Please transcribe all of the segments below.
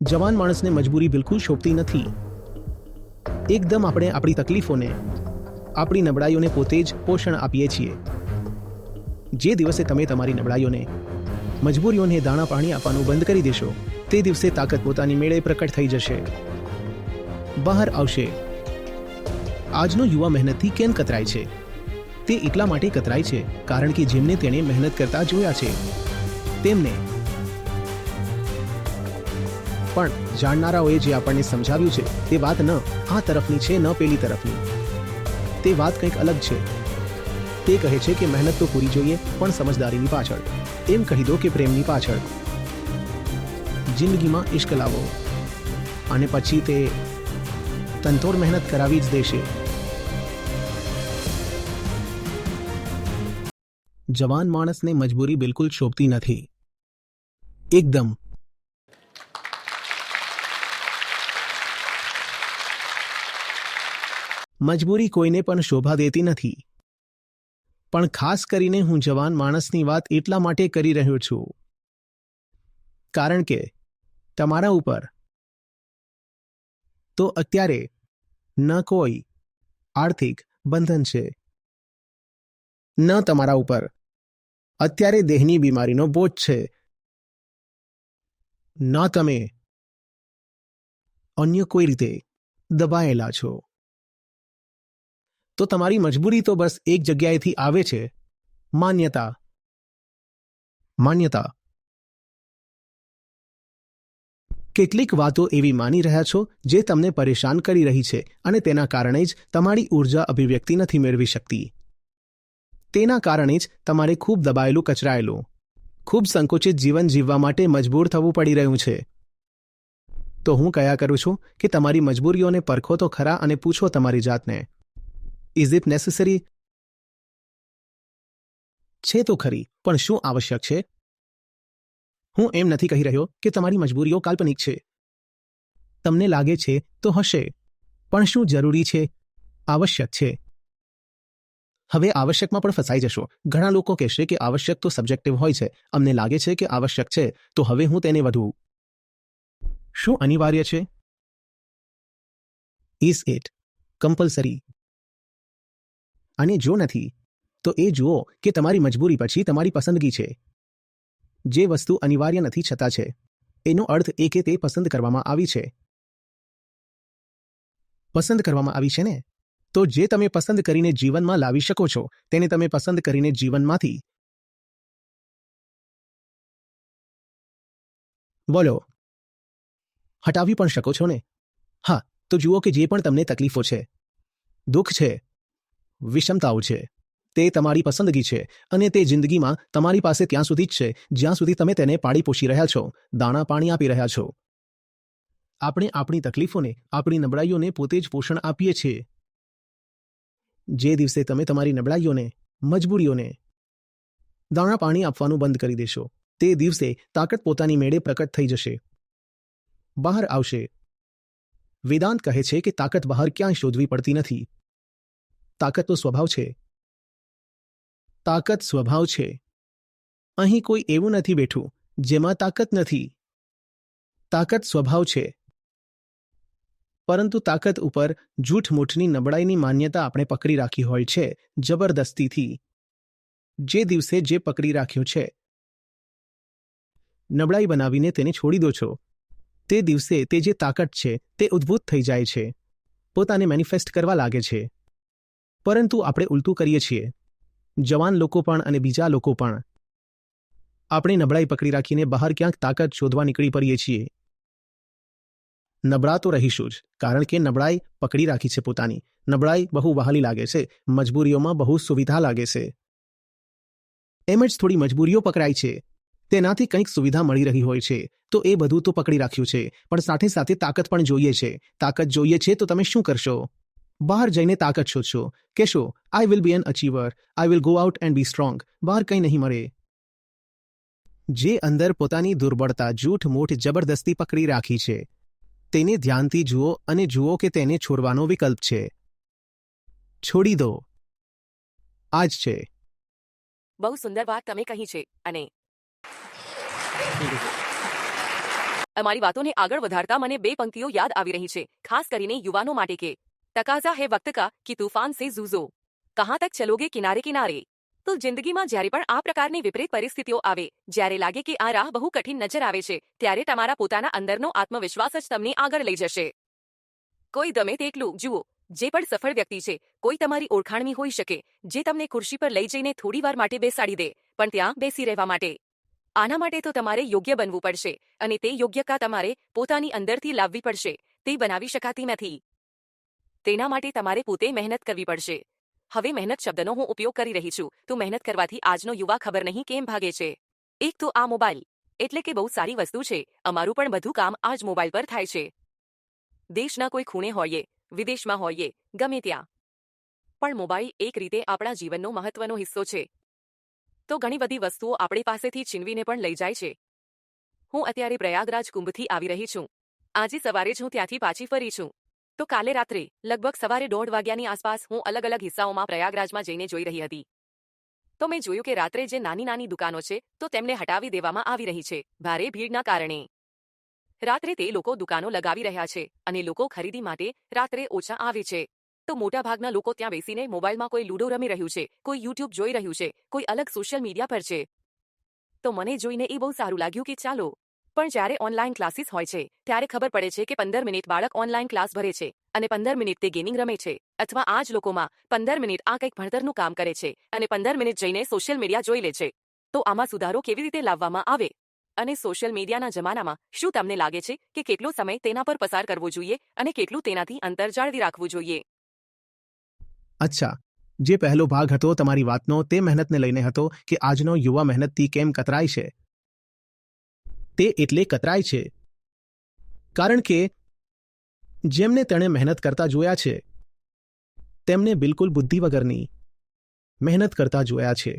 જવાન માણસને મજબૂરી બિલકુલ શોભતી નથી. એકદમ આપણે આપણી તકલીફોને, આપણી નબળાઈઓને પોતે જ પોષણ આપીએ છીએ. જે દિવસે તમે તમારી નબળાઈઓને, મજબૂરીઓને દાણા પાણી આપવાનું બંધ કરી દેશો, તે દિવસે તાકાત પોતાની મેળે પ્રકટ થઈ જશે, બહાર આવશે. આજનો યુવા મહેનતથી કેમ કતરાય છે? તે એટલા માટે કતરાય છે કારણ કે જેમને તેણે મહેનત કરતા જોયા છે તેમને પણ જાણનારાઓએ જે આપણને સમજાવ્યું છે તે વાત ન આ તરફની છે ન પેલી તરફની. તે વાત કંઈક અલગ છે. તે કહે છે કે મહેનત તો પૂરી જોઈએ પણ સમજદારીની પાછળ, એમ કહી દો કે પ્રેમની પાછળ. જિંદગીમાં ઇશ્ક લાવો અને પછી તે તનતોડ મહેનત કરાવી જ દેશે. જવાન માણસને મજબૂરી બિલકુલ શોભતી નથી. એકદમ. મજબૂરી કોઈને પણ શોભા દેતી નથી. પણ ખાસ કરીને હું જવાન માણસની વાત એટલા માટે કરી રહ્યો છું કારણ કે તમારા ઉપર તો અત્યારે ન કોઈ આર્થિક બંધન છે, ન તમારા ઉપર અત્યારે દેહની બીમારીનો બોજ છે, ન તમે અન્ય કોઈ રીતે દબાયેલા છો. તો તમારી મજબૂરી તો બસ એક જગ્યાએથી આવે છે, માન્યતા. માન્યતા. કેટલીક વાતો એવી માની રહ્યા છો જે તમને પરેશાન કરી રહી છે અને તેના કારણે જ તમારી ઊર્જા અભિવ્યક્તિ નથી મેળવી શકતી. તેના કારણે જ તમારે ખૂબ દબાયેલું, કચરાયેલું, ખૂબ સંકુચિત જીવન જીવવા માટે મજબૂર થવું પડી રહ્યું છે. તો હું કયા કરું છું કે તમારી મજબૂરીઓને પરખો તો ખરા અને પૂછો તમારી જાતને, ઇઝ ઇટ નેસેસરી? છે તો ખરી, પણ શું આવશ્યક છે? હું એમ નથી કહી રહ્યો કે તમારી મજબૂરીઓ કાલ્પનિક છે. તમને લાગે છે તો હશે, પણ શું જરૂરી છે? આવશ્યક છે. હવે આવશ્યકમાં પણ ફસાઈ જશો. ઘણા લોકો કહેશે કે આવશ્યક તો સબ્જેક્ટિવ હોય છે. અમને લાગે છે કે આવશ્યક છે, તો હવે હું તેને વધુ. શું અનિવાર્ય છે? Is it compulsory? અને જો નથી, તો એ જુઓ કે તમારી મજબૂરી પછી તમારી પસંદગી છે. જે વસ્તુ અનિવાર્ય નથી છતાં છે, એનો અર્થ એ કે તે પસંદ કરવામાં આવી છે. પસંદ કરવામાં આવી છે ને? તો જે તમે પસંદ કરીને જીવનમાં લાવી શકો છો તેને તમે પસંદ કરીને જીવનમાંથી બોલો હટાવી પણ શકો છો ને? હા, તો જુઓ કે જે પણ તમને તકલીફો છે, દુઃખ છે, વિષમતાઓ છે, તે તમારી પસંદગી છે અને તે જિંદગીમાં તમારી પાસે ત્યાં સુધી જ છે જ્યાં સુધી તમે તેને પાળી પોષી રહ્યા છો, દાણા પાણી આપી રહ્યા છો. આપણે આપણી તકલીફોને, આપણી નબળાઈઓને પોતે જ પોષણ આપીએ છીએ. જે દિવસે તમે તમારી નબળાઈઓને, મજબૂરીઓને દાણા પાણી આપવાનું બંધ કરી દેશો, તે દિવસે તાકાત પોતાની મેળે પ્રકટ થઈ જશે, બહાર આવશે. વેદાંત કહે છે કે તાકાત બહાર ક્યાંય શોધવી પડતી નથી. તાકાત તો સ્વભાવ છે. તાકાત સ્વભાવ છે. અહીં કોઈ એવું નથી બેઠું જેમાં તાકાત નથી. તાકાત સ્વભાવ છે. પરંતુ તાકાત ઉપર જૂઠમૂઠની નબળાઈની માન્યતા આપણે પકડી રાખી હોય છે, જબરદસ્તીથી. જે દિવસે જે પકડી રાખ્યો છે, નબળાઈ બનાવીને તેને છોડી દો છો, તે દિવસે તે જે તાકાત છે તે ઉદ્ભૂત થઈ જાય છે, પોતાને મેનિફેસ્ટ કરવા લાગે છે. પરંતુ આપણે ઉલટું કરીએ છીએ. જવાન લોકો પણ અને બીજા લોકો પણ. આપણે નબળાઈ પકડી રાખીને બહાર ક્યાંક તાકાત શોધવા નીકળી પડીએ છીએ. નબળા તો રહીશું જ, કારણ કે નબળાઈ પકડી રાખી છે પોતાની. નબળાઈ બહુ વહાલી લાગે છે, મજબૂરીઓમાં બહુ સુવિધા લાગે છે. એમ જ થોડી મજબૂરીઓ પકડાય છે, તેનાથી કંઈક સુવિધા મળી રહી હોય છે, તો એ બધું તો પકડી રાખ્યું છે, પણ સાથે સાથે તાકાત પણ જોઈએ છે. તાકાત જોઈએ છે તો તમે શું કરશો? બહાર જઈને તાકાત શોધશો, કહેશો I will be an achiever, I will go out and be strong. બહાર કંઈ નહીં મળે. જે અંદર પોતાની દુર્બળતા, જૂઠ મૂઠ, જબરદસ્તી પકડી રાખી છે, તેને ધ્યાનથી જુઓ અને જુઓ કે તેને છોડવાનો વિકલ્પ છે. છોડી દો. આ જ છે. બહુ સુંદર વાત તમે કહી છે અને અમારી વાતોને આગળ વધારતા મને બે પંક્તિઓ યાદ આવી રહી છે, ખાસ કરીને યુવાનો માટે કે તકાઝા હે વક્ત કા કે તૂફાન સે ઝૂઝો, કહાં તક ચલોગે કિનારે કિનારે. તો જિંદગીમાં જ્યારે પણ આ પ્રકારની વિપરીત પરિસ્થિતિઓ આવે, જ્યારે લાગે કે આ રાહ બહુ કઠિન નજર આવે છે, ત્યારે તમારા પોતાના અંદરનો આત્મવિશ્વાસ જ તમને આગળ લઈ જશે. કોઈ ગમે તેટલું જુઓ, જે પણ સફળ વ્યક્તિ છે, કોઈ તમારી ઓળખાણની હોઈ શકે, જે તમને ખુરશી પર લઈ જઈને થોડીવાર માટે બેસાડી દે, પણ ત્યાં બેસી રહેવા માટે. આના માટે તો તમારે યોગ્ય બનવું પડશે, અને તે યોગ્યતા તમારે પોતાની અંદરથી લાવવી પડશે. તે બનાવી શકાતી નથી. તેના માટે તમારે પોતે મહેનત કરવી પડશે. હવે મહેનત શબ્દનો હું ઉપયોગ કરી રહી છું, તો મહેનત કરવાથી આજનો યુવા ખબર નહીં કેમ ભાગે છે. એક તો આ મોબાઈલ એટલે કે બહુ સારી વસ્તુ છે. અમારું પણ બધું કામ આ જ મોબાઈલ પર થાય છે. દેશના કોઈ ખૂણે હોઈએ, વિદેશમાં હોઈએ, ગમે ત્યાં. પણ મોબાઈલ એક રીતે આપણા જીવનનો મહત્વનો હિસ્સો છે. તો ઘણી બધી વસ્તુઓ આપણી પાસેથી છીનવીને પણ લઈ જાય છે. હું અત્યારે પ્રયાગરાજ કુંભથી આવી રહી છું. આજે સવારે જ હું ત્યાંથી પાછી ફરી છું. તો કાલે રાત્રે લગભગ સવારે 1:30 વાગ્યાની આસપાસ હું અલગ અલગ હિસ્સાઓમાં પ્રયાગરાજમાં જઈને જોઈ રહી હતી. તો મેં જોયું કે રાત્રે જે નાની નાની દુકાનો છે, તો તેમને હટાવી દેવામાં આવી રહી છે, ભારે ભીડના કારણે. રાત્રે તે લોકો દુકાનો લગાવી રહ્યા છે, અને લોકો ખરીદી માટે રાત્રે ઓછા આવે છે. તો મોટાભાગના લોકો ત્યાં બેસીને મોબાઈલમાં કોઈ લૂડો રમી રહ્યું છે, કોઈ યુટ્યુબ જોઈ રહ્યું છે, કોઈ અલગ સોશિયલ મીડિયા પર છે. તો મને જોઈને એ બહુ સારું લાગ્યું કે ચાલો. પણ જ્યારે ઓનલાઈન ક્લાસીસ હોય છે, ત્યારે ખબર પડે છે કે 15 મિનિટ બાળક ઓનલાઈન ક્લાસ ભરે છે, અને 15 મિનિટ તે ગેમિંગ રમે છે, અથવા આ જ લોકોમાં 15 મિનિટ આ કંઈક ભણતરનું કામ કરે છે, અને 15 મિનિટ જઈને સોશિયલ મીડિયા જોઈ લે છે. તો આમાં સુધારો કેવી રીતે લાવવામાં આવે? અને સોશિયલ મીડિયાના જમાનામાં શું તમને લાગે છે કે કેટલો સમય તેના પર પસાર કરવો જોઈએ અને કેટલું તેનાથી અંતર જાળવી રાખવું જોઈએ? અચ્છા, જે પહેલો ભાગ હતો તમારી વાતનો તે મહેનતને લઈને હતો કે આજનો યુવા મહેનતથી કેમ કતરાય છે. તે એટલે કતરાય છે કારણ કે જેમને તેણે મહેનત કરતા જોયા છે, તેમને બિલકુલ બુદ્ધિ વગરની મહેનત કરતા જોયા છે.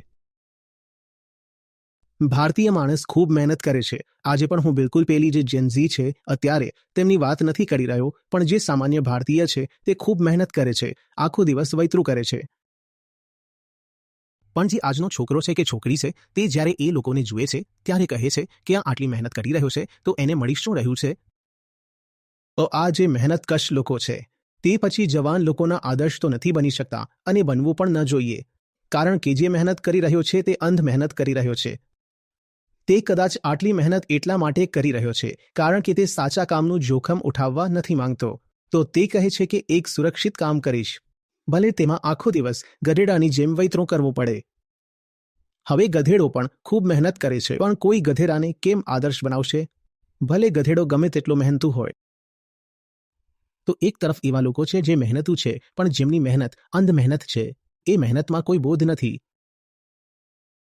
ભારતીય માણસ ખૂબ મહેનત કરે છે. આજે પણ હું બિલકુલ પેલી જે જેનઝી છે અત્યારે તેમની વાત નથી કરી રહ્યો, પણ જે સામાન્ય ભારતીય છે તે ખૂબ મહેનત કરે છે, આખો દિવસ વૈતરું કરે છે. પણ જે આજનો છોકરો છે કે છોકરી છે, તે જ્યારે એ લોકોને જુએ છે ત્યારે કહે છે કે આ આટલી મહેનત કરી રહ્યો છે, તો એને મળી શું રહ્યું છે? આ જે મહેનતકશ લોકો છે, તે પછી જવાન લોકોના આદર્શ તો નથી બની શકતા, અને બનવું પણ ન જોઈએ, કારણ કે જે મહેનત કરી રહ્યો છે તે અંધ મહેનત કરી રહ્યો છે. તે કદાચ આટલી મહેનત એટલા માટે કરી રહ્યો છે કારણ કે તે સાચા કામનું જોખમ ઉઠાવવા નથી માંગતો. તો તે કહે છે કે એક સુરક્ષિત કામ કરીશ, ભલે તેમાં આખો દિવસ ગધેડાની જેમ વૈતરું કરવું પડે. હવે ગધેડો પણ ખૂબ મહેનત કરે છે, પણ કોઈ ગધેડાને કેમ આદર્શ બનાવશે, ભલે ગધેડો ગમે તેટલો મહેનતુ હોય. તો એક તરફ એવા લોકો છે જે મહેનતુ છે, પણ જેમની મહેનત અંધ મહેનત છે, એ મહેનતમાં કોઈ બોધ નથી.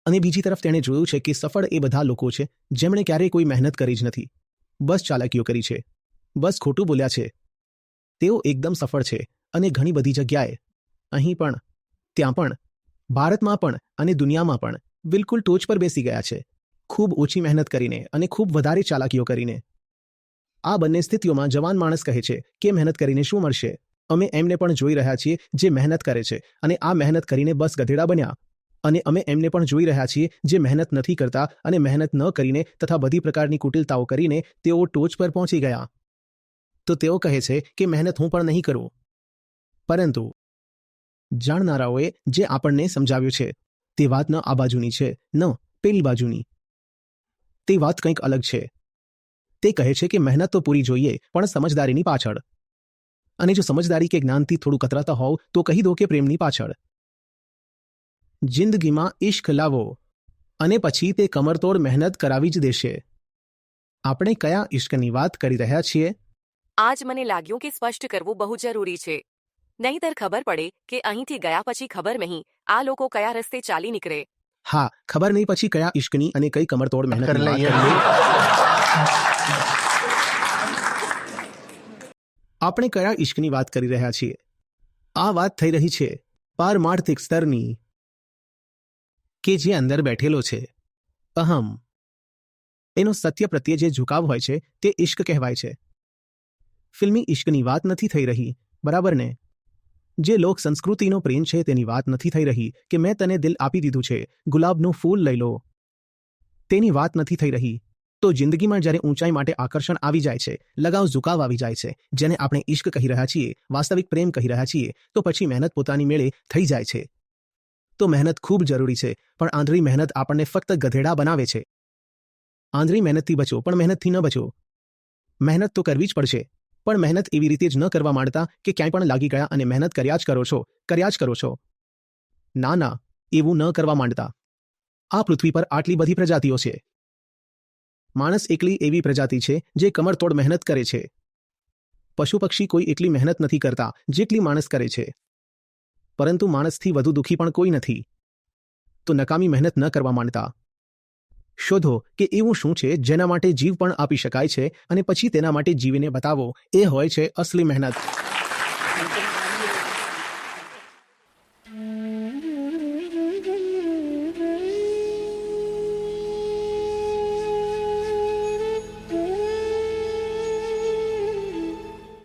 અને બીજી તરફ તેણે જોયું છે કે સફળ એ બધા લોકો છે જેમણે ક્યારેય કોઈ મહેનત કરી જ નથી, બસ ચાલાકીઓ કરી છે, બસ ખોટું બોલ્યા છે. તેઓ એકદમ સફળ છે, અને ઘણી બધી જગ્યાએ, અહીં પણ, ત્યાં પણ, ભારતમાં પણ અને દુનિયામાં પણ બિલકુલ ટોચ પર બેસી ગયા છે, ખૂબ ઓછી મહેનત કરીને અને ખૂબ વધારે ચાલાકીઓ કરીને. આ બંને સ્થિતિઓમાં જવાન માણસ કહે છે કે મહેનત કરીને શું મળશે? અમે એમને પણ જોઈ રહ્યા છીએ જે મહેનત કરે છે, અને આ મહેનત કરીને બસ ગધેડા બન્યા. અને અમે એમને પણ જોઈ રહ્યા છીએ જે મહેનત નથી કરતા અને મહેનત ન કરીને તથા બધી પ્રકારની કુટિલતાઓ કરીને તેઓ ટોચ પર પહોંચી ગયા. તો તેઓ કહે છે કે મહેનત હું પણ નહીં કરું. પરંતુ જાણનારાઓએ જે આપણને સમજાવ્યું છે તે વાત ન આ બાજુની છે, ન પેલી બાજુની. તે વાત કંઈક અલગ છે. તે કહે છે કે મહેનત તો પૂરી જોઈએ, પણ સમજદારીની પાછળ. અને જો સમજદારી કે જ્ઞાનથી થોડું કતરાતા હોવ તો કહી દો કે પ્રેમની પાછળ. જિંદગીમાં ઇશ્ક લાવો, અને પછી તે કમરતોડ મહેનત કરાવી જ દેશે. આપણે કયા ઇશ્કની વાત કરી રહ્યા છીએ? આજ મને લાગ્યું કે સ્પષ્ટ કરવું બહુ જરૂરી છે. નહીંતર ખબર પડે કે અહીંથી ગયા પછી ખબર નહીં આ લોકો કયા રસ્તે ચાલી નીકળે. હા, ખબર નહીં પછી કયા ઇશ્કની અને કઈ કમરતોડ મહેનતની વાત કરીએ. આપણે કયા ઇશ્કની વાત કરી રહ્યા છીએ? આ વાત થઈ રહી છે પારમાર્થિક સ્તરની, કે જે અંદર બેઠેલો છે અહમ. એનો સત્ય પ્રત્યે જે ઝુકાવ હોય છે તે ઇશ્ક કહેવાય છે. ફિલ્મી ઇશ્કની વાત નથી થઈ રહી, બરાબર ને? જે લોક સંસ્કૃતિનો પ્રેમ છે તેની વાત નથી થઈ રહી કે મેં તને દિલ આપી દીધું છે, ગુલાબનું ફૂલ લઈ લો. તેની વાત નથી થઈ રહી. તો જિંદગીમાં જ્યારે ઊંચાઈ માટે આકર્ષણ આવી જાય છે, લગાવ ઝુકાવ આવી જાય છે, જેને આપણે ઇશ્ક કહી રહ્યા છીએ, વાસ્તવિક પ્રેમ કહી રહ્યા છીએ, તો પછી મહેનત પોતાની મેળે થઈ જાય છે. તો મહેનત ખૂબ જરૂરી છે, પણ આંધળી મહેનત આપણને ફક્ત ગધેડા બનાવે છે. આંધળી મહેનતથી બચો, પણ મહેનતથી ન બચો. મહેનત તો કરવી જ પડશે, પણ મહેનત એવી રીતે જ ન કરવા માંડતા કે ક્યાંય પણ લાગી ગયા અને મહેનત કર્યા જ કરો છો. ના, એવું ન કરવા માંડતા. આ પૃથ્વી પર આટલી બધી પ્રજાતિઓ છે. માણસ એકલી એવી પ્રજાતિ છે જે કમરતોડ મહેનત કરે છે. પશુ પક્ષી કોઈ એટલી મહેનત નથી કરતા જેટલી માણસ કરે છે. પરંતુ માણસથી વધુ દુઃખી પણ કોઈ નથી. તો નકામી મહેનત ન કરવા માંડતા. શોધો કે એવું શું છે જેના માટે જીવ પણ આપી શકાય છે, અને પછી તેના માટે જીવીને બતાવો. એ હોય છે અસલી મહેનત.